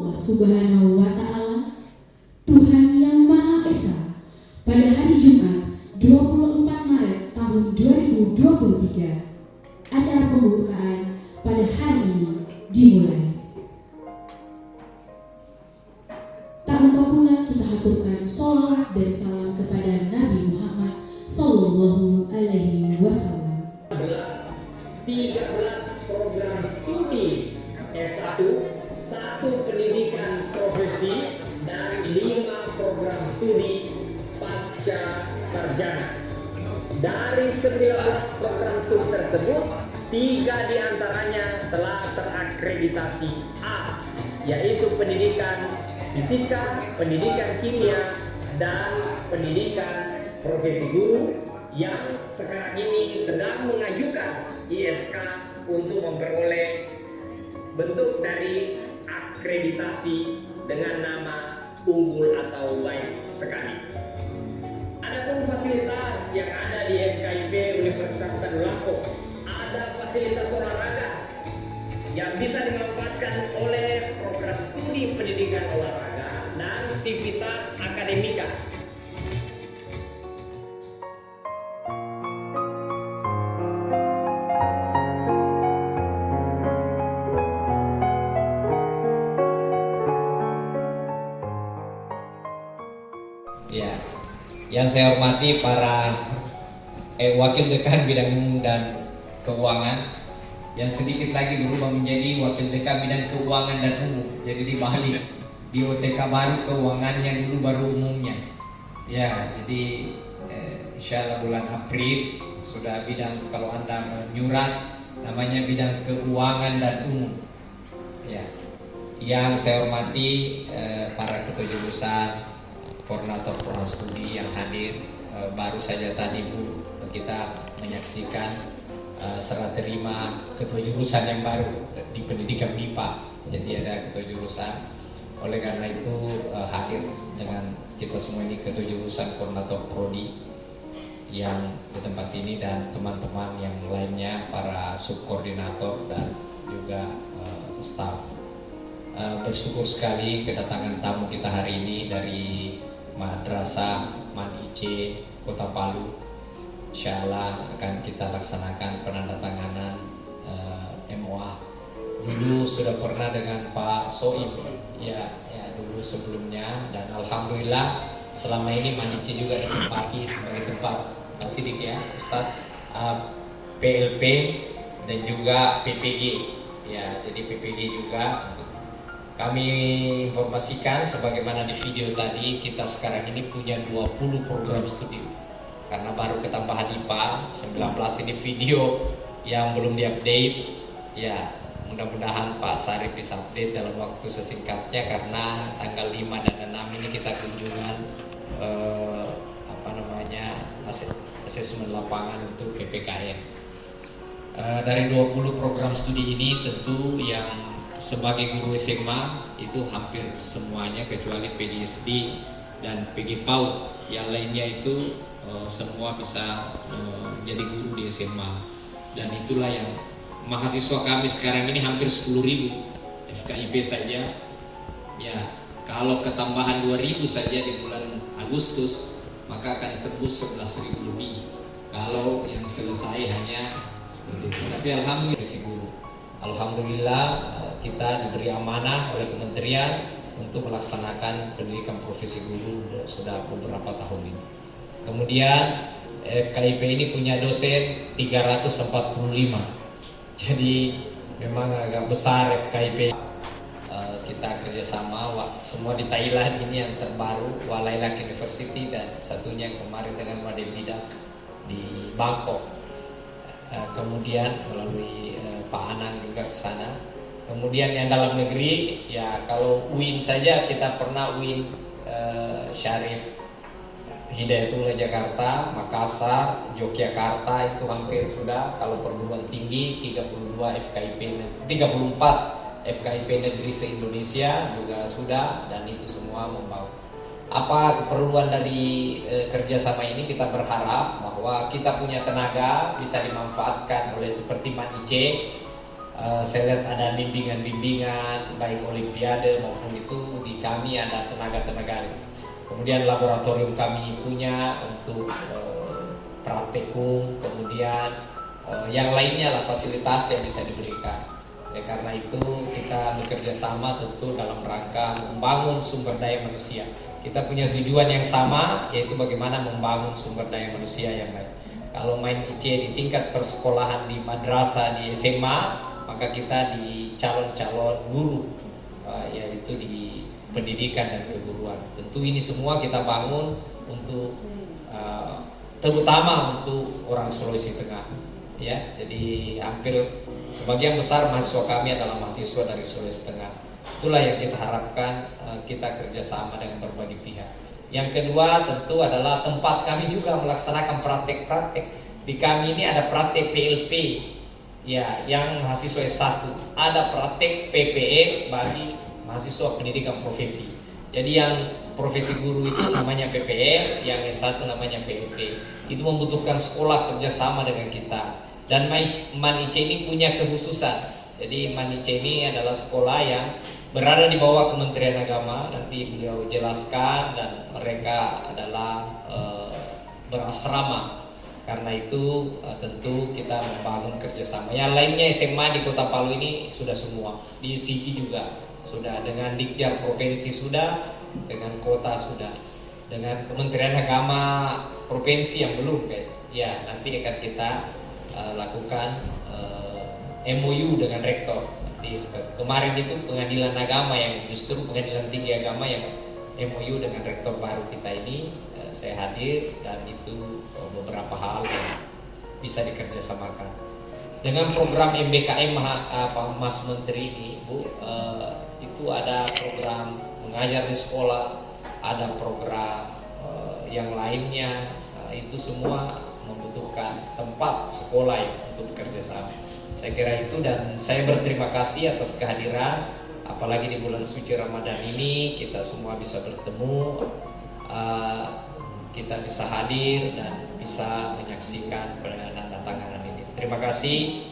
Allah Subhanahu wa Ta'ala, Tuhan yang Maha Esa, pada hari Jumat 24 Maret tahun 2023, acara pembukaan pada hari ini dimulai. Tak lupa pula kita haturkan sholawat dan salam kepada Nabi Muhammad Sallallahu Alaihi Wasallam. 13 program studi S1, 1 pendidikan profesi, dan 5 program studi pasca sarjana. Dari 19 program studi tersebut, 3 diantaranya telah terakreditasi A, yaitu pendidikan fisika, pendidikan kimia, dan pendidikan profesi guru, yang sekarang ini sedang mengajukan ISK untuk memperoleh bentuk dari akreditasi dengan nama unggul atau baik sekali. Adapun fasilitas yang ada di FKIP Universitas Tadulako, ada fasilitas olahraga yang bisa dimanfaatkan oleh program studi pendidikan olahraga dan aktivitas akademika. Ya, yang saya hormati para wakil dekan bidang umum dan keuangan yang sedikit lagi berubah menjadi wakil dekan bidang keuangan dan umum. Jadi dibalik, di OTK baru keuangannya dulu baru umumnya. Ya, jadi insya Allah bulan April sudah bidang, kalau Anda menyurat namanya bidang keuangan dan umum. Ya, yang saya hormati para ketua jurusan, koordinator program studi yang hadir, baru saja tadi Bu kita menyaksikan serah terima ketua jurusan yang baru di pendidikan MIPA. Jadi ada ketua jurusan. Oleh karena itu hadir dengan kita semua ini ketua jurusan, koordinator prodi yang di tempat ini, dan teman-teman yang lainnya, para subkoordinator dan juga staf. Bersyukur sekali kedatangan tamu kita hari ini dari Madrasah Man-IC Kota Palu. Insya Allah akan kita laksanakan penandatanganan MOA. Dulu sudah pernah dengan Pak Soim, ya dulu sebelumnya, dan alhamdulillah selama ini Man-IC juga ditempati sebagai tempat Pak Sidik ya Ustadz, PLP dan juga PPG. Ya, jadi PPG juga. Kami informasikan sebagaimana di video tadi, kita sekarang ini punya 20 program studi. Karena baru ketambahan IPA 19 ini video yang belum diupdate. Ya, mudah-mudahan Pak Sarif bisa update dalam waktu sesingkatnya, karena tanggal 5 dan 6 ini kita kunjungan asesmen lapangan untuk PPKN. Dari 20 program studi ini tentu yang sebagai guru SMA itu hampir semuanya kecuali PGSD dan PG PAUD, yang lainnya itu semua bisa jadi guru di SMA. Dan itulah yang mahasiswa kami sekarang ini hampir 10.000 FKIP saja. Ya, kalau ketambahan 2.000 saja di bulan Agustus, maka akan tembus 11.000 lebih. Kalau yang selesai hanya seperti itu. Tapi alhamdulillah si guru. Alhamdulillah kita diberi amanah oleh kementerian untuk melaksanakan pendidikan profesi guru sudah beberapa tahun ini. Kemudian FKIP ini punya dosen 345. Jadi memang agak besar FKIP. Kita kerjasama semua di Thailand, ini yang terbaru Walailak University, dan satunya kemarin dengan Made Bida di Bangkok. Kemudian melalui Pak Anang juga ke sana. Kemudian yang dalam negeri, ya kalau UIN saja kita pernah UIN Syarif Hidayatullah Jakarta, Makassar, Yogyakarta itu hampir sudah. Kalau perguruan tinggi 34 FKIP negeri se-Indonesia juga sudah, dan itu semua membawa. Apa keperluan dari kerjasama ini? Kita berharap bahwa kita punya tenaga bisa dimanfaatkan oleh seperti Man-IC saya lihat ada bimbingan baik olimpiade maupun itu di kami ada tenaga-tenaga. Kemudian laboratorium kami punya untuk praktikum, kemudian yang lainnya lah fasilitas yang bisa diberikan. Ya, karena itu kita bekerja sama tentu dalam rangka membangun sumber daya manusia. Kita punya tujuan yang sama, yaitu bagaimana membangun sumber daya manusia yang baik. Kalau main IC di tingkat persekolahan di madrasah, di SMA, maka kita di calon-calon guru, yaitu di pendidikan dan keguruan. Tentu ini semua kita bangun untuk terutama untuk orang Sulawesi Tengah. Ya, jadi hampir sebagian besar mahasiswa kami adalah mahasiswa dari Sulawesi Tengah. Itulah yang kita harapkan, kita kerjasama dengan berbagai pihak. Yang kedua tentu adalah tempat kami juga melaksanakan praktek-praktek. Di kami ini ada praktek PLP, ya, yang mahasiswa S1. Ada praktek PPE bagi mahasiswa pendidikan profesi. Jadi yang profesi guru itu namanya PPE, yang S1 namanya PLP. Itu membutuhkan sekolah kerjasama dengan kita. Dan MAN-IC ini punya kekhususan. Jadi MAN-IC ini adalah sekolah yang berada di bawah Kementerian Agama. Nanti beliau jelaskan, dan mereka adalah berasrama. Karena itu tentu kita membangun kerjasama. Yang lainnya SMA di Kota Palu ini sudah semua. Di UCG juga sudah, dengan Dikjar Provinsi sudah, dengan kota sudah, dengan Kementerian Agama provinsi yang belum kayak. Ya, nanti akan kita lakukan MOU dengan rektor. Nanti kemarin itu pengadilan agama yang justru pengadilan tinggi agama yang MOU dengan rektor baru kita ini, saya hadir, dan itu beberapa hal yang bisa dikerjasamakan. Dengan program MBKM Mas Menteri ini, Bu, itu ada program mengajar di sekolah, ada program yang lainnya, itu semua membutuhkan tempat sekolah yang untuk bekerja sama. Saya kira itu, dan saya berterima kasih atas kehadiran, apalagi di bulan suci Ramadan ini kita semua bisa bertemu, kita bisa hadir dan bisa menyaksikan penandatanganan ini. Terima kasih.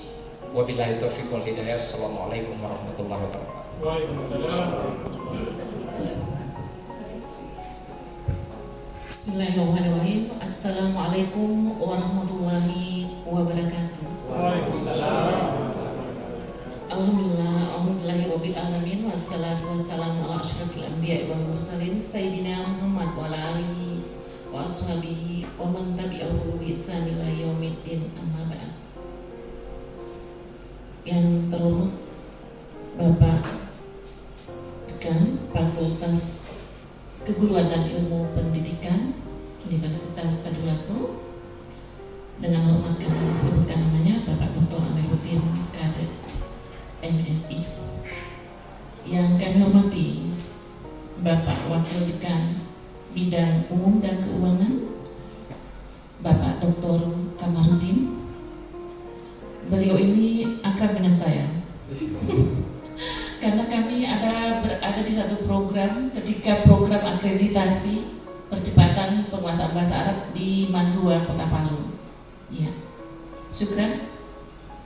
Wabillahi taufiq wal hidayah. Assalamualaikum warahmatullahi wabarakatuh. Waalaikumsalam. Bismillahirrahmanirrahim. Assalamualaikum warahmatullahi wabarakatuh. Waalaikumsalam. Alhamdulillahirabbil alamin, wassalatu wassalamu ala asyrafil anbiya'i wal mursalin sayyidina Muhammad wa ala alihi wa ashabihi wa man tabi'ahu bi ihsan ila yaumiddin, amma ba'd. Yang terhormat Bapak Dekan Fakultas Keguruan dan Ilmu Pendidikan Universitas Tadulako, dengan hormat kami sebutkan namanya Bapak Dr. Amiruddin Kadet MSI. Yang kami hormati Bapak Wakil Dekan Bidang Umum dan Keuangan Bapak Dr. Kamarudin. Beliau ini akrab dengan saya karena kami berada di satu program ketika program akreditasi percepatan penguasaan bahasa Arab di Mandua, Kota Palu. Ya, syukran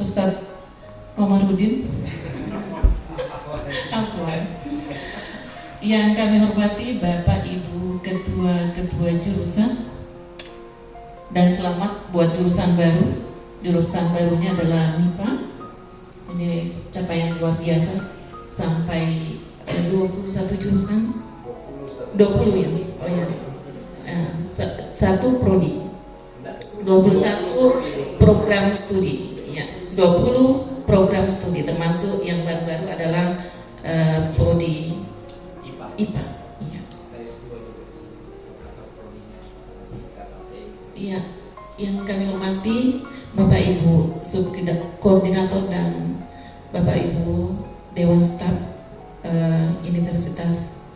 Ustadz Komarudin. Yang kami hormati Bapak Ibu Ketua jurusan, dan selamat buat jurusan baru. Jurusan barunya adalah MIPA. Ini capaian luar biasa. Sampai 21 jurusan, 20 ya, oh ya, satu prodi, 21 program studi, ya, 20 program studi, termasuk yang baru-baru adalah prodi IPA, ya. Iya, yang kami hormati Bapak Ibu Subkoordinator dan Bapak Ibu Dewan Staf Universitas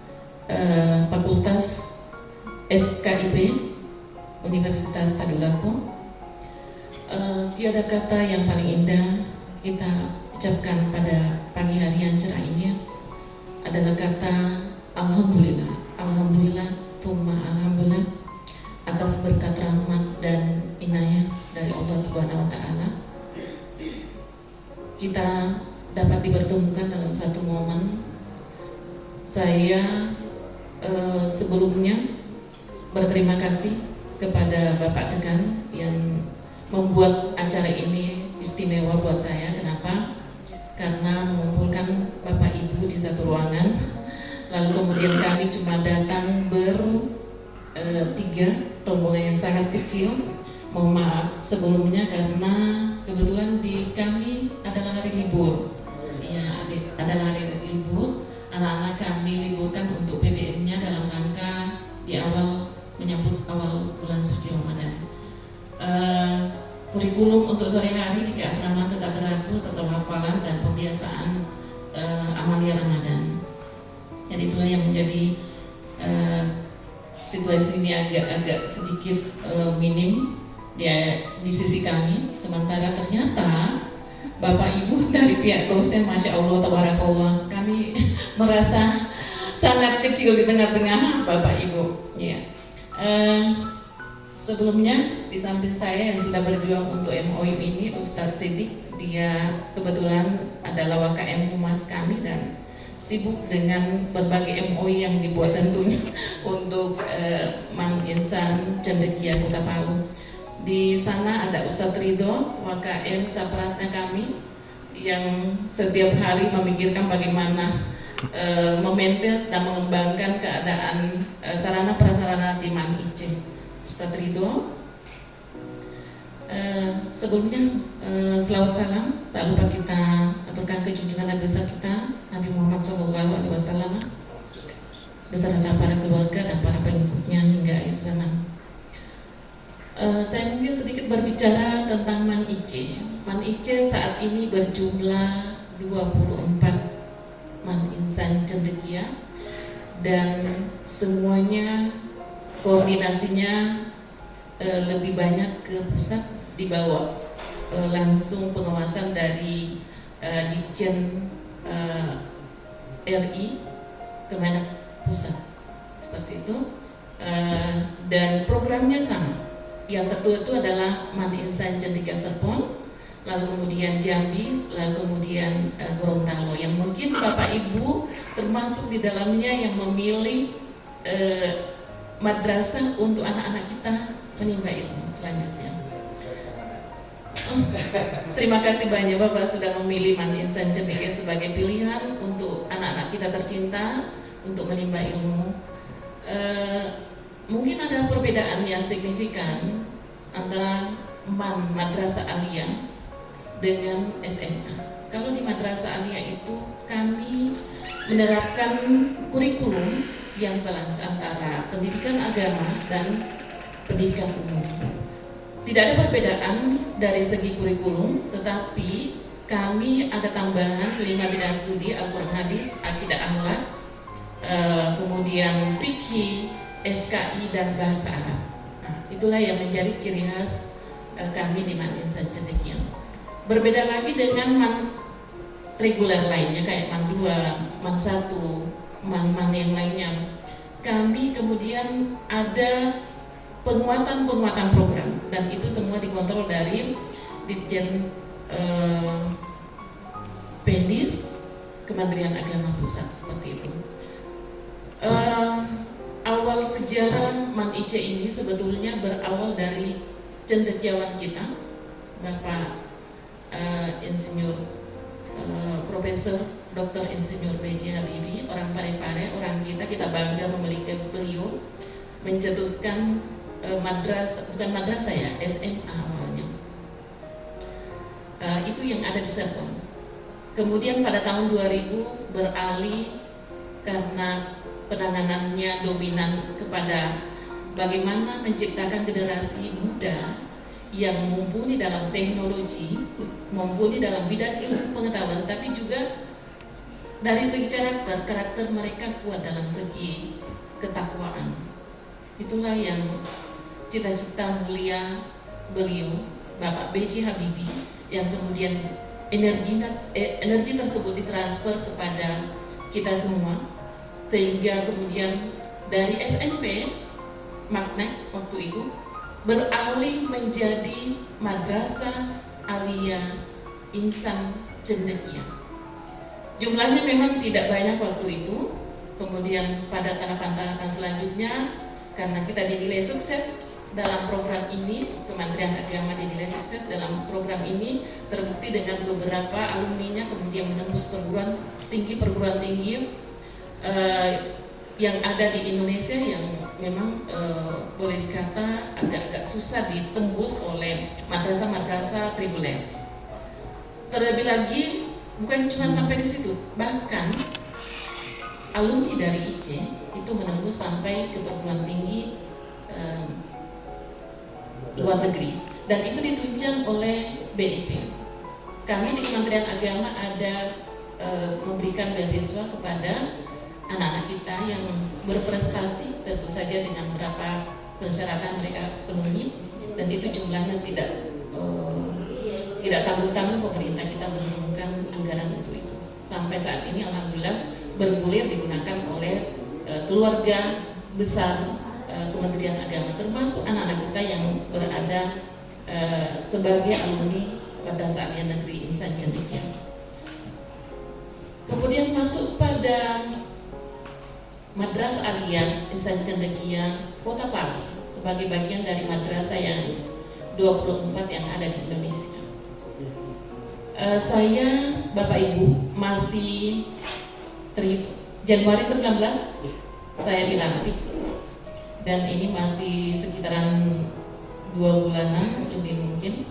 Fakultas FKIP Universitas Tadulako. Tiada kata yang paling indah kita ucapkan pada pagi hari yang cerah ini adalah kata Alhamdulillah. Alhamdulillah, tsumma alhamdulillah, atas berkat rahmat dan inayah dari Allah Subhanahu wa Ta'ala. Kita dapat dipertemukan dalam satu momen. Saya sebelumnya berterima kasih kepada Bapak Dekan yang membuat acara ini istimewa buat saya. Kenapa? Karena mengumpulkan Bapak Ibu di satu ruangan, lalu kemudian kami cuma datang bertiga, rombongan yang sangat kecil. Mohon maaf sebelumnya karena kebetulan di kami adalah hari libur. Ya, adalah hari libur. Anak-anak kami liburkan untuk PBM-nya dalam rangka di awal menyambut awal bulan suci Ramadan. Kurikulum untuk sore hari di keasraman tetap berlaku setelah hafalan dan pembiasaan amalia Ramadan. Jadi itulah yang menjadi situasi ini agak sedikit minim di sisi kami. Sementara ternyata Bapak Ibu dari pihak dosen, Masya Allah, Tabarakallah, kami merasa sangat kecil di tengah-tengah Bapak Ibu. Ya. Sebelumnya di samping saya yang sudah berjuang untuk MOI ini, Ustadz Siddiq, dia kebetulan adalah WKM Humas kami dan sibuk dengan berbagai MOI yang dibuat tentunya untuk Man Insan Cendekia Kota Palu. Di sana ada Ustadz Ridho, WKM Saprasnya kami, yang setiap hari memikirkan bagaimana memaintain dan mengembangkan keadaan sarana prasarana di Man Ice. Ustadz Ridho, sebelumnya selawat salam tak lupa kita aturkan ke junjungan Nabi besar kita Nabi Muhammad SAW beserta para keluarga dan para pengikutnya hingga akhir zaman. Saya mungkin sedikit berbicara tentang Man Ice. Man Ice saat ini berjumlah 24 Man Insan Cendekia dan semuanya koordinasinya lebih banyak ke pusat, dibawa langsung pengawasan dari Ditjen RI Kemenak Pusat seperti itu, dan programnya sama. Yang tertua itu adalah Man Insan Cendekia Serpong, lalu kemudian Jambi, lalu kemudian Gorontalo, yang mungkin Bapak Ibu termasuk di dalamnya yang memilih madrasah untuk anak-anak kita menimba ilmu selanjutnya. Terima kasih banyak Bapak sudah memilih Man Insan Cendekia sebagai pilihan untuk anak-anak kita tercinta untuk menimba ilmu. Mungkin ada perbedaan yang signifikan antara Madrasah Aliyah dengan SMA. Kalau di Madrasah Aliyah itu kami menerapkan kurikulum yang balance antara pendidikan agama dan pendidikan umum. Tidak ada perbedaan dari segi kurikulum, tetapi kami ada tambahan 5 bidang studi, Al-Quran Hadis, Akidah Akhlak, kemudian fikih, SKI dan bahasa Arab. Nah, itulah yang menjadi ciri khas kami di Man Insan Cendekia. Berbeda lagi dengan man reguler lainnya kayak Man 2, Man 1, man yang lainnya. Kami kemudian ada penguatan program dan itu semua dikontrol dari Ditjen Pendis Kementerian Agama Pusat seperti itu. Awal sejarah Man Ice ini sebetulnya berawal dari cendekiawan kita, Bapak Insinyur Profesor Dr. Insinyur B.J. Habibie, orang Parepare, orang kita bangga memiliki beliau, mencetuskan bukan madrasah ya, SMA awalnya. Itu yang ada di Serpong. Kemudian pada tahun 2000 beralih karena penanganannya dominan kepada bagaimana menciptakan generasi muda yang mumpuni dalam teknologi, mumpuni dalam bidang ilmu pengetahuan, tapi juga dari segi karakter mereka kuat dalam segi ketakwaan. Itulah yang cita-cita mulia beliau, Bapak B.J. Habibie, yang kemudian energi tersebut ditransfer kepada kita semua, sehingga kemudian dari SMP Magnet waktu itu beralih menjadi Madrasah Aliyah Insan Cendekia. Jumlahnya memang tidak banyak waktu itu. Kemudian pada tahapan-tahapan selanjutnya, karena kita dinilai sukses dalam program ini, Kementerian Agama dinilai sukses dalam program ini, terbukti dengan beberapa alumninya kemudian menembus perguruan tinggi yang ada di Indonesia yang memang boleh dikata agak-agak susah ditembus oleh madrasah-madrasah privilege. Terlebih lagi bukan cuma sampai di situ, bahkan alumni dari IC itu menembus sampai ke perguruan tinggi luar negeri, dan itu ditunjang oleh BIT. Kami di Kementerian Agama ada memberikan beasiswa kepada anak-anak kita yang berprestasi, tentu saja dengan beberapa persyaratan mereka penuhi, dan itu jumlahnya tidak tanggung-tanggung. Pemerintah kita menurunkan anggaran untuk itu. Sampai saat ini alhamdulillah bergulir digunakan oleh keluarga besar Kementerian Agama, termasuk anak-anak kita yang berada sebagai alumni Madrasah Aliyah Negeri Insan Cendekia. Kemudian masuk pada Madrasah Aliyah Insan Cendekia Kota Palu sebagai bagian dari madrasah yang 24 yang ada di Indonesia. Saya, Bapak Ibu, masih terhitung Januari 19 saya dilantik, dan ini masih sekitaran 2 bulanan lebih mungkin.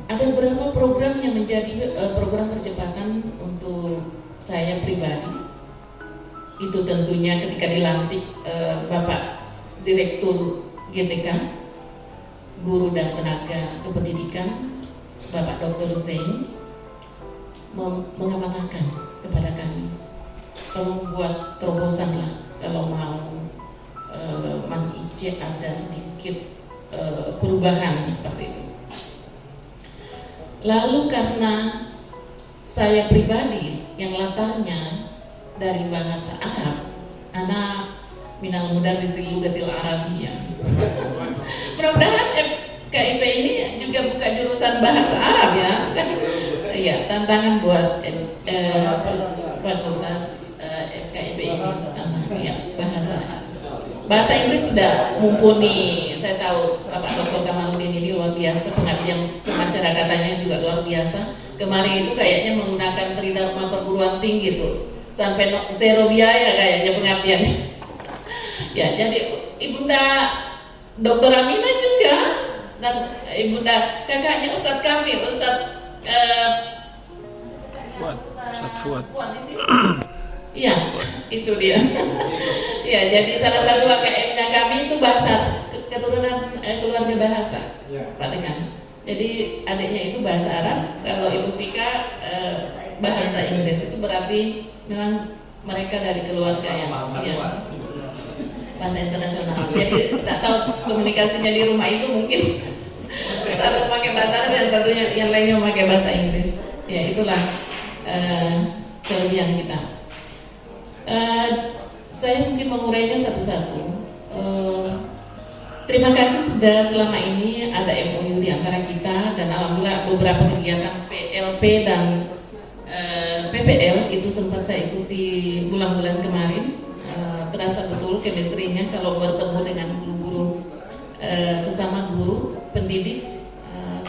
Ada beberapa program yang menjadi program percepatan untuk saya pribadi. Itu tentunya ketika dilantik Bapak Direktur GTK Guru dan Tenaga Kependidikan, Bapak Dr. Zain mengamanahkan kepada kami, tolong buat terobosan lah kalau mau Man IC ada sedikit perubahan seperti itu. Lalu karena saya pribadi yang latarnya dari bahasa Arab, anak minal mudarrisil lugatil Arabiyah. Mudah-mudahan KIP ini juga buka jurusan bahasa Arab ya. Iya, tantangan buat fakultas FKIP ini ya, bahasa Inggris sudah mumpuni. Saya tahu Bapak Dr. Kamaludin ini luar biasa, pengabdian kemasyarakatan juga luar biasa. Kemarin itu kayaknya menggunakan tridharma perguruan tinggi tuh sampai zero biaya kayaknya pengabdian. Ya, jadi Ibunda Dr. Aminah juga, dan Ibunda kakaknya Ustadz kami, Ustadz Fuad. Iya, itu dia. Iya, jadi salah satu HKM-nya kami itu bahasa keturunan keluarga bahasa, Pak Tekan. Jadi adiknya itu bahasa Arab, kalau Ibu Vika bahasa Inggris. Itu berarti memang mereka dari keluarga yang bahasa internasional. Jadi tak tahu komunikasinya di rumah itu mungkin satu pakai bahasa Arab dan satunya yang lainnya pakai bahasa Inggris. Ya, itulah kelebihan kita. Saya mungkin mengurainya satu-satu. Terima kasih sudah selama ini ada MOU di antara kita, dan alhamdulillah beberapa kegiatan PLP dan PPL itu sempat saya ikuti bulan-bulan kemarin. Terasa betul chemistry-nya kalau bertemu dengan guru-guru, sesama guru pendidik,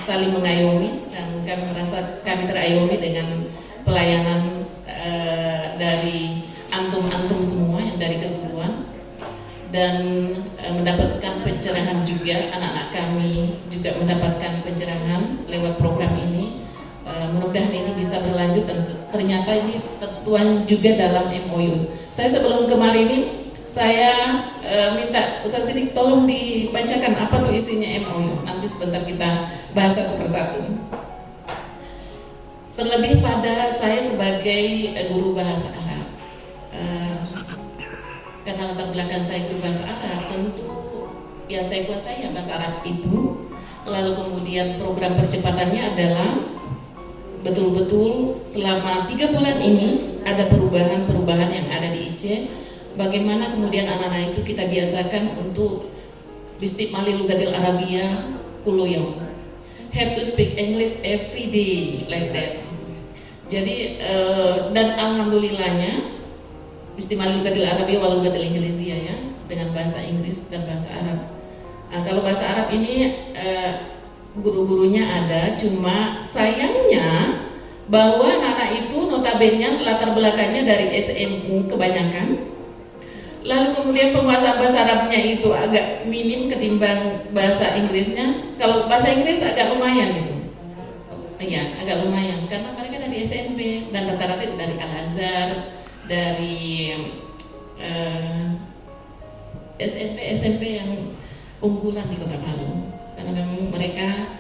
saling mengayomi, dan kami merasa kami terayomi dengan pelayanan dari antum-antum semua yang dari keguruan, dan mendapatkan pencerahan juga. Anak-anak kami juga mendapatkan pencerahan lewat program ini. Mudah-mudahan ini bisa berlanjut, dan ternyata ini tertuang juga dalam MOU. Saya sebelum kemarin ini saya minta Ustaz Sidik tolong dibacakan apa tuh isinya MOU. Nanti sebentar kita bahas satu persatu. Terlebih pada saya sebagai guru bahasa Arab, karena latar belakang saya guru bahasa Arab, tentu yang saya kuasai ya bahasa Arab itu. Lalu kemudian program percepatannya adalah betul-betul selama 3 bulan ini ada perubahan-perubahan yang ada di IC. Bagaimana kemudian anak-anak itu kita biasakan untuk bistikmali lugatil Arabiyah kullu yaum, have to speak English every day like that. Jadi dan alhamdulillahnya Istimal Lugatil Arabiyah wal Lugatil Inggrisiyah ya, dengan bahasa Inggris dan bahasa Arab. Nah, kalau bahasa Arab ini guru-gurunya ada, cuma sayangnya bahwa anak itu notabene latar belakangnya dari SMU kebanyakan. Lalu kemudian penguasaan bahasa Arabnya itu agak minim ketimbang bahasa Inggrisnya. Kalau bahasa Inggris agak lumayan gitu. Iya, agak lumayan karena mereka dari SMP dan rata-rata itu dari Al-Azhar, dari SMP yang unggulan di Kota Palu. Karena memang mereka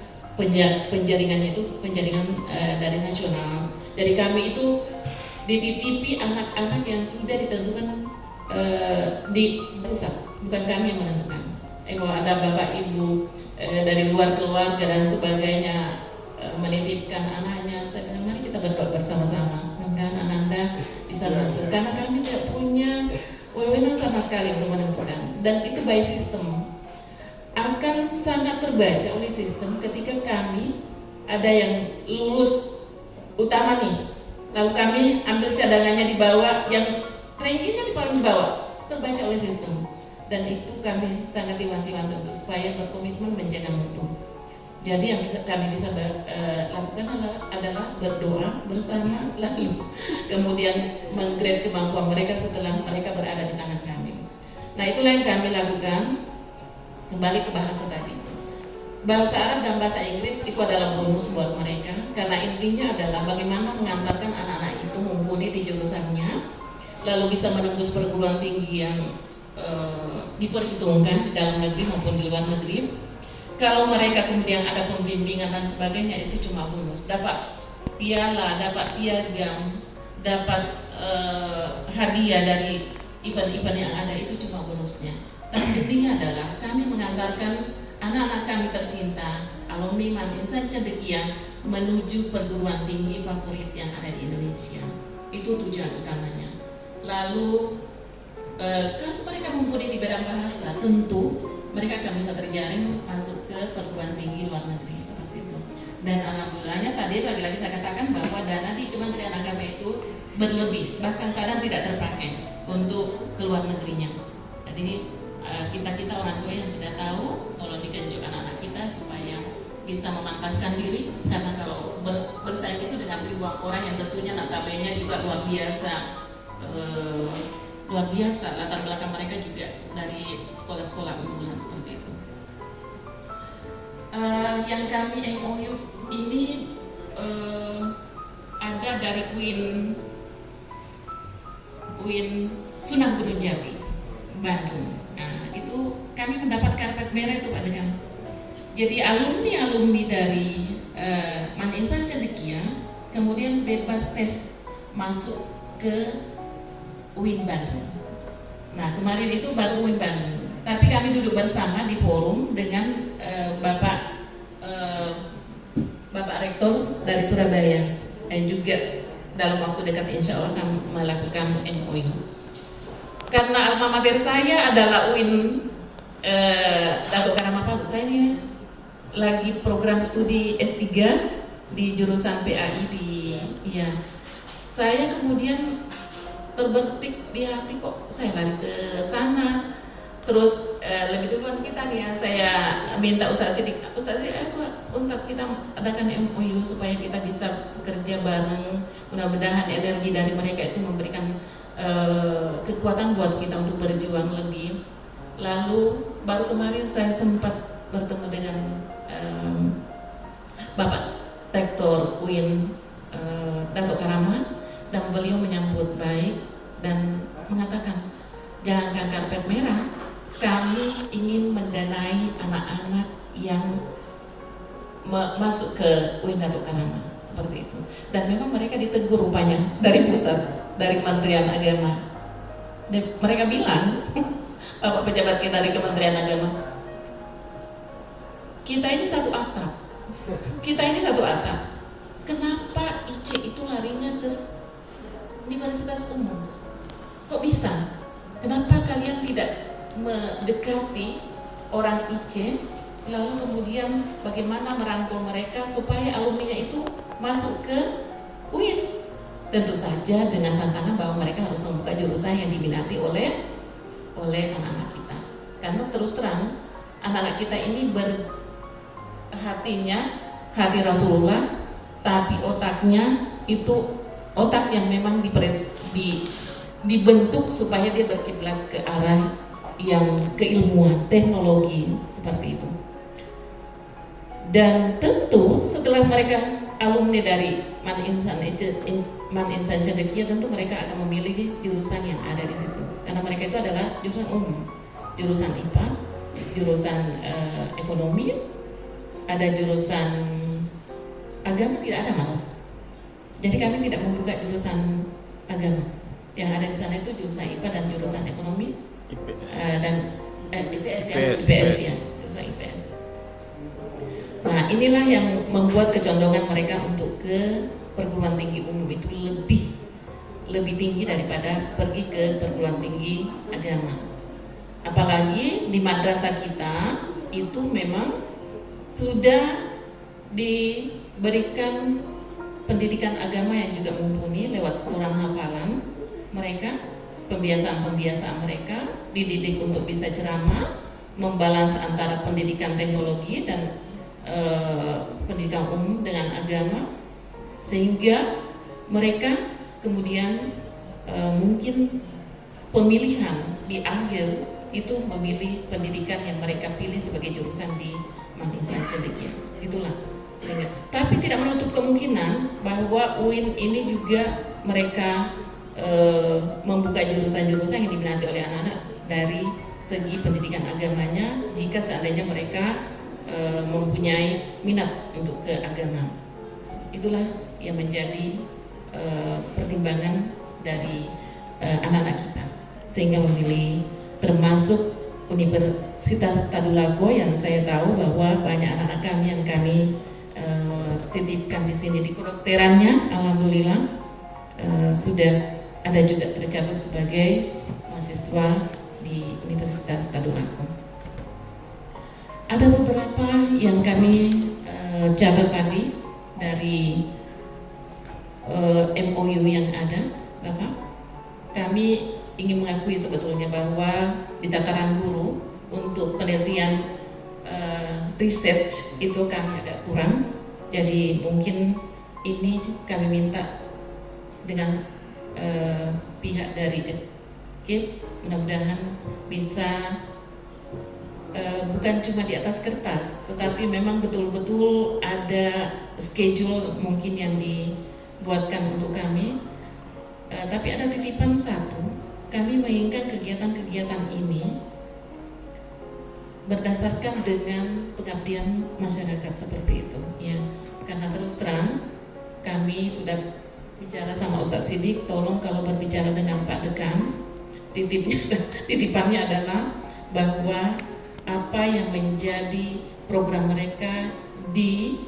penjaringannya itu penjaringan dari nasional. Dari kami itu dititipi anak-anak yang sudah ditentukan di pusat, bukan kami yang menentukan. Ada bapak ibu dari luar keluarga dan sebagainya menitipkan anaknya. Saya bilang mari kita berdoa bersama-sama, mudah-mudahan Ananda bisa masuk, karena kami tidak punya wewenang sama sekali untuk menentukan. Dan itu by system akan sangat terbaca oleh sistem ketika kami ada yang lulus utama nih, lalu kami ambil cadangannya di bawah, yang rankingnya di paling bawah, terbaca oleh sistem. Dan itu kami sangat diwanti-wanti untuk supaya berkomitmen menjaga mutu. Jadi yang kami bisa lakukan adalah berdoa bersama, lalu kemudian menggrade kemampuan mereka setelah mereka berada di tangan kami. Nah, itulah yang kami lakukan. Kembali ke bahasa tadi, bahasa Arab dan bahasa Inggris itu adalah bonus buat mereka, karena intinya adalah bagaimana mengantarkan anak-anak itu mumpuni di jurusannya, lalu bisa menembus perguruan tinggi yang diperhitungkan di dalam negeri maupun di luar negeri. Kalau mereka kemudian ada pembimbingan dan sebagainya, itu cuma bonus. Dapat piala, dapat piagam, dapat hadiah dari event-event yang ada, itu cuma bonusnya. Tapi intinya adalah kami mengantarkan anak-anak kami tercinta, alumni Man Insan Cendekia, menuju perguruan tinggi favorit yang ada di Indonesia. Itu tujuan utamanya. Lalu kalau mereka mumpuni di bidang bahasa, tentu mereka akan bisa terjaring masuk ke perguruan tinggi luar negeri seperti itu. Dan alhamdulillahnya tadi lagi-lagi saya katakan bahwa dana di Kementerian Agama itu berlebih, bahkan kadang tidak terpakai untuk ke luar negerinya. Jadi kita orang tua yang sudah tahu, tolong digenjot anak-anak kita supaya bisa memantaskan diri, karena kalau bersaing itu dengan ribuan orang yang tentunya notabene juga luar biasa latar belakang mereka juga dari sekolah-sekolah unggulan seperti itu. Yang kami MOU ini ada dari UIN Sunan Gunung Jati, Bandung. Nah, itu kami mendapat karpet merah itu Pak Dekan. Jadi alumni dari Man Insan Cendekia kemudian bebas tes masuk ke UIN Bandung. Nah, kemarin itu baru UIN Bandung. Tapi kami duduk bersama di forum dengan Bapak Rektor dari Surabaya, dan juga dalam waktu dekat insya Allah akan melakukan MOU. Karena alma mater saya adalah UIN Datuk Karama Palu, saya ini lagi program studi S3 di jurusan PAI saya kemudian terbertik di hati, kok saya lari ke sana. Terus lebih duluan kita nih ya, saya minta Ustaz Sidik, untuk kita adakan MOU supaya kita bisa bekerja bareng. Mudah-mudahan energi dari mereka itu memberikan kekuatan buat kita untuk berjuang lebih. Lalu baru kemarin saya sempat bertemu dengan Bapak Rektor UIN Datuk Karama, dan beliau menyambut baik dan mengatakan, jangan karpet merah, kami ingin mendanai anak-anak yang masuk ke UIN Datuk Karama, seperti itu. Dan memang mereka ditegur rupanya dari pusat, dari Kementerian Agama. Dan mereka bilang, Bapak pejabat kita dari Kementerian Agama, kita ini satu atap. Kenapa IC itu larinya ke Universitas Umum? Kok bisa? Kenapa kalian tidak mendekati orang IC, lalu kemudian bagaimana merangkul mereka supaya alumninya itu masuk ke UIN? tentu saja dengan tantangan bahwa mereka harus membuka jurusan yang diminati oleh anak-anak kita. Karena terus terang anak-anak kita ini hatinya hati Rasulullah, tapi otaknya itu otak yang memang dibentuk supaya dia berkiblat ke arah yang keilmuan, teknologi seperti itu. Dan tentu setelah mereka alumni dari Man Insan Cendekia, tentu mereka akan memilih jurusan yang ada di situ. Karena mereka itu adalah jurusan umum, jurusan IPA, jurusan ekonomi, ada jurusan agama tidak ada malas. Jadi kami tidak membuka jurusan agama. Yang ada di sana itu jurusan IPA dan jurusan ekonomi dan IPS ya, jurusan IPS. Nah, inilah yang membuat kecondongan mereka untuk ke perguruan tinggi umum itu lebih tinggi daripada pergi ke perguruan tinggi agama. Apalagi di madrasah kita itu memang sudah diberikan pendidikan agama yang juga mumpuni lewat setoran hafalan mereka, pembiasaan mereka, dididik untuk bisa ceramah, membalans antara pendidikan teknologi dan pendidikan umum dengan agama, sehingga mereka kemudian mungkin pemilihan di akhir itu memilih pendidikan yang mereka pilih sebagai jurusan di Man Insan Cendekia. Itulah. Sehingga, tapi tidak menutup kemungkinan bahwa UIN ini juga mereka membuka jurusan-jurusan yang diminati oleh anak-anak dari segi pendidikan agamanya jika seandainya mereka mempunyai minat untuk ke agama. Itulah yang menjadi pertimbangan dari anak-anak kita sehingga memilih termasuk Universitas Tadulako yang saya tahu bahwa banyak anak-anak kami yang kami titipkan di sini di kedokterannya, alhamdulillah sudah ada juga tercatat sebagai mahasiswa di Universitas Tadulako. Ada beberapa yang kami catat tadi dari MOU yang ada, Bapak. Kami ingin mengakui sebetulnya bahwa di tataran guru untuk penelitian research itu kami agak kurang. Jadi mungkin ini kami minta dengan pihak dari KIP mudah-mudahan bisa bukan cuma di atas kertas, tetapi memang betul-betul ada schedule mungkin yang dibuatkan untuk kami. Tapi ada titipan satu, kami menginginkan kegiatan-kegiatan ini berdasarkan dengan pengabdian masyarakat seperti itu, ya. Karena terus terang kami sudah bicara sama Ustadz Sidik, tolong kalau berbicara dengan Pak Dekan, titipannya adalah bahwa apa yang menjadi program mereka di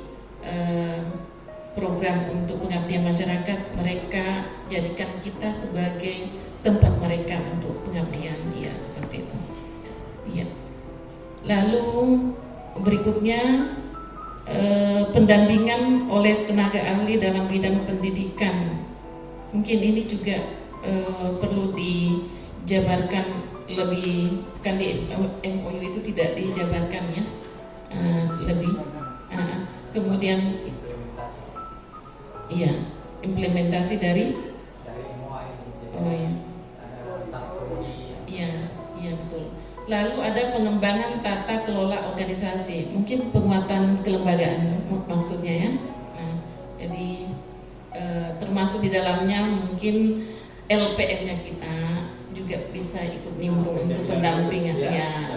program untuk pengabdian masyarakat, mereka jadikan kita sebagai tempat mereka untuk pengabdian, ya seperti itu. Ya. Lalu berikutnya pendampingan oleh tenaga ahli dalam bidang pendidikan. Mungkin ini juga perlu dijabarkan lebih, kan di MOU itu tidak dijabarkan ya, lebih. Kemudian iya, implementasi dari iya betul. Lalu ada pengembangan tata kelola organisasi, mungkin penguatan kelembagaan maksudnya ya. Jadi termasuk di dalamnya mungkin LPM-nya kita juga bisa ikut nimbrung untuk pendampingan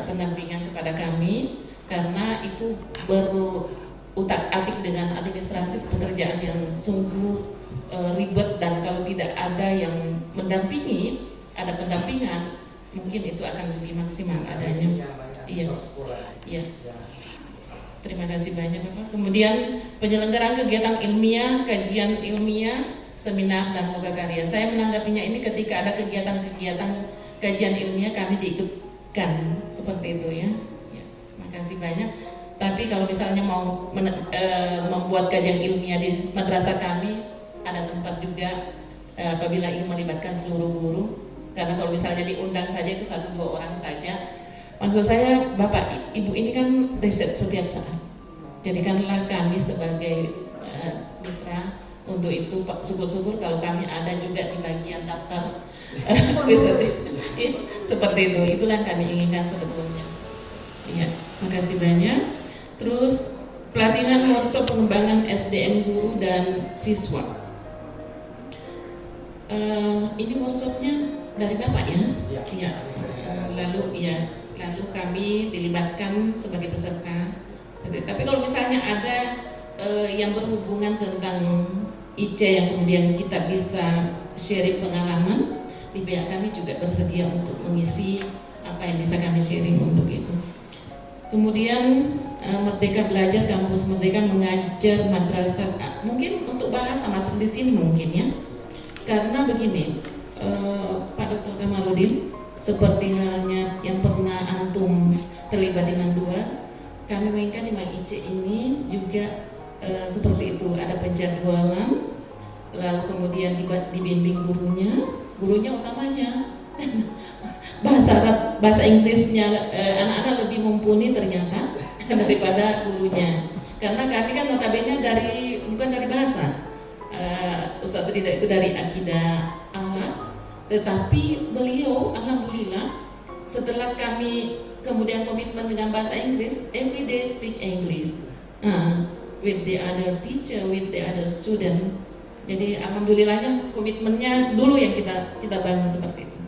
pendampingan kepada kami, karena itu berutak-atik dengan administrasi pekerjaan yang sungguh ribet, dan kalau tidak ada yang mendampingi, ada pendampingan, mungkin itu akan lebih maksimal adanya. Iya. Terima kasih banyak Bapak. Kemudian penyelenggaraan kegiatan ilmiah, kajian ilmiah, seminar dan loga karya. Saya menanggapinya ini ketika ada kegiatan-kegiatan kajian ilmiah kami diikutkan seperti itu ya. Terima kasih banyak. Tapi kalau misalnya mau membuat kajian ilmiah di madrasah kami, ada tempat juga apabila ingin melibatkan seluruh guru, karena kalau misalnya diundang saja itu 1-2 orang saja. Maksud saya Bapak Ibu ini kan riset setiap saat, jadikanlah kami sebagai mitra untuk itu. Pak, syukur-syukur kalau kami ada juga di bagian daftar riset seperti itu. Itulah yang kami inginkan sebetulnya. Ya, makasih banyak. Terus pelatihan workshop pengembangan SDM guru dan siswa. Ini workshopnya dari Bapak ya? Iya. Lalu kami dilibatkan sebagai peserta. Tapi kalau misalnya ada yang berhubungan tentang IC yang kemudian kita bisa sharing pengalaman, di pihak kami juga bersedia untuk mengisi apa yang bisa kami sharing untuk itu. Kemudian Merdeka Belajar, Kampus Merdeka mengajar madrasah. Mungkin untuk bahasa masuk di sini mungkin ya. Karena begini, Pak Dr. Kamaludin, seperti halnya yang pernah antum terlibat di Manduat, kami menginginkan di MAIC ini juga seperti itu, ada penjadwalan, lalu kemudian dibimbing gurunya utamanya bahasa Arab, bahasa Inggrisnya anak-anak lebih mumpuni ternyata daripada gurunya, karena kami kan notabene bukan dari bahasa, Ustaz Rida itu dari akidah awal. Tetapi beliau alhamdulillah setelah kami kemudian komitmen dengan bahasa Inggris, every day speak English with the other teacher, with the other student. Jadi alhamdulillahnya komitmennya dulu yang kita bangun seperti itu.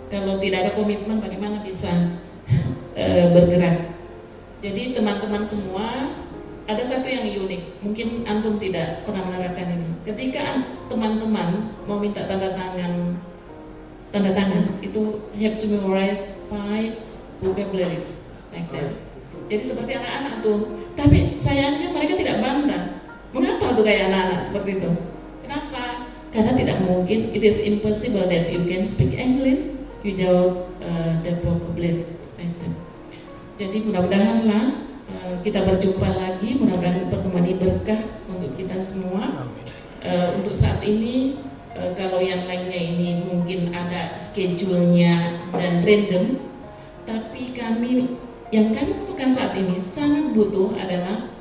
Kalau tidak ada komitmen bagaimana bisa bergerak. Jadi teman-teman semua, ada satu yang unik, mungkin antum tidak pernah menerapkan ini. Ketika teman-teman mau minta tanda tangan itu have to memorize 5 vocabularies like that. Jadi seperti anak-anak tuh. Tapi sayangnya mereka tidak bantah. Mengapa tuh kayak anak-anak seperti itu? Kenapa? Karena tidak mungkin. It is impossible that you can speak English without the vocabularies like that. Jadi mudah-mudahanlah kita berjumpa lagi. Mudah-mudahan pertemuan ini berkah untuk kita semua. Untuk saat ini. Kalau yang lainnya ini mungkin ada schedule-nya dan random, tapi yang kami butuhkan saat ini sangat butuh adalah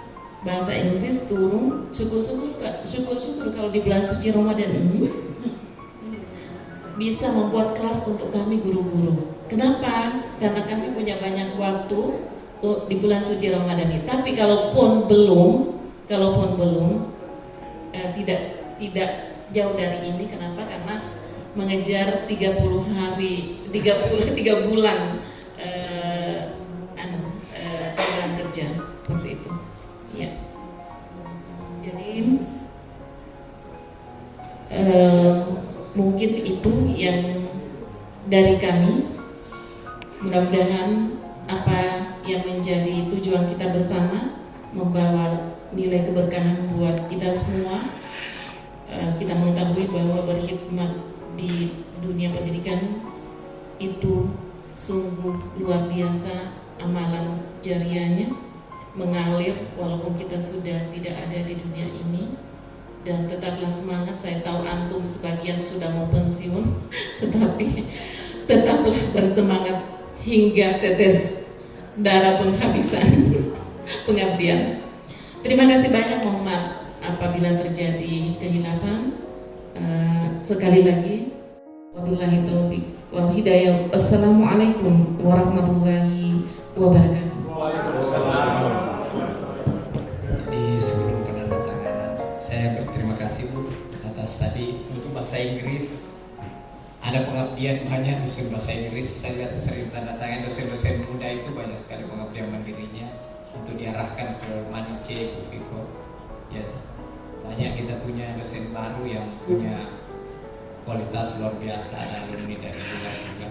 bahasa Inggris turun. Syukur-syukur kalau di bulan suci Ramadan ini bisa membuat kelas untuk kami guru-guru. Kenapa? Karena kami punya banyak waktu di bulan suci Ramadan ini. Tapi kalaupun belum tidak jauh dari ini. Kenapa? Karena mengejar 3 bulan program kerja seperti itu. Ya. Jadi mungkin itu yang dari kami. Mudah-mudahan apa yang menjadi tujuan kita bersama membawa nilai keberkahan buat kita semua. Kita mengetahui bahwa berkhidmat di dunia pendidikan itu sungguh luar biasa, amalan jariahnya mengalir walaupun kita sudah tidak ada di dunia ini. Dan tetaplah semangat. Saya tahu antum sebagian sudah mau pensiun, tetapi tetaplah bersemangat hingga tetes darah penghabisan pengabdian. Terima kasih banyak, mohon maaf apabila terjadi kehilafan. Sekali lagi wabillahi taufik wal hidayah. Assalamualaikum warahmatullahi wabarakatuh. Jadi sebelum penandatanganan, saya berterima kasih Bu atas tadi untuk bahasa Inggris. Ada pengabdian banyak dosen bahasa Inggris. Saya lihat sering tanda tangan dosen-dosen muda itu banyak sekali pengabdian mandirinya untuk diarahkan ke Manice, Bu Fiko. Ya, banyak kita punya dosen baru yang punya kualitas luar biasa, ada alumni dari luar juga.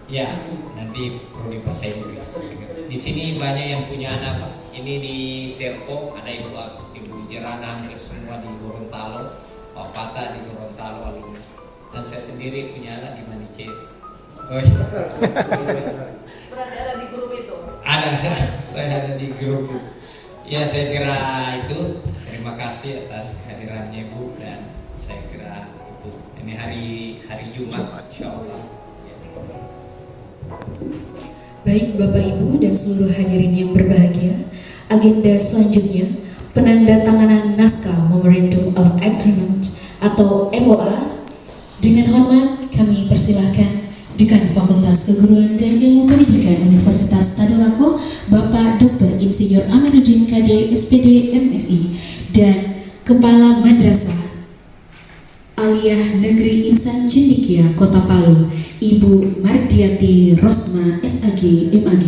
Ya, nanti prodi bahasa Inggris. Di sini banyak yang punya anak, Pak. Ini di Serpong ada ibu Jerana, hampir semua di Gorontalo, Pak Pata di Gorontalo alumni. Dan saya sendiri punya anak di Manice. Oh, Berarti ada di grup itu? ada, saya ada di grup. Ya, saya kira itu. Terima terima kasih atas kehadirannya Bu, dan saya kira itu ini hari Jumat insyaallah. Baik Bapak Ibu dan seluruh hadirin yang berbahagia, agenda selanjutnya penandatanganan naskah Memorandum of Agreement atau MOA. Dengan hormat kami persilahkan Dekan Fakultas Keguruan dan Ilmu Pendidikan Universitas Tadulako, Bapak Dr. Insinyur Aminuddin KD SPD MSI, dan Kepala Madrasah Aliyah Negeri Insan Cendekia Kota Palu, Ibu Mardiati Rosma SAG MAG.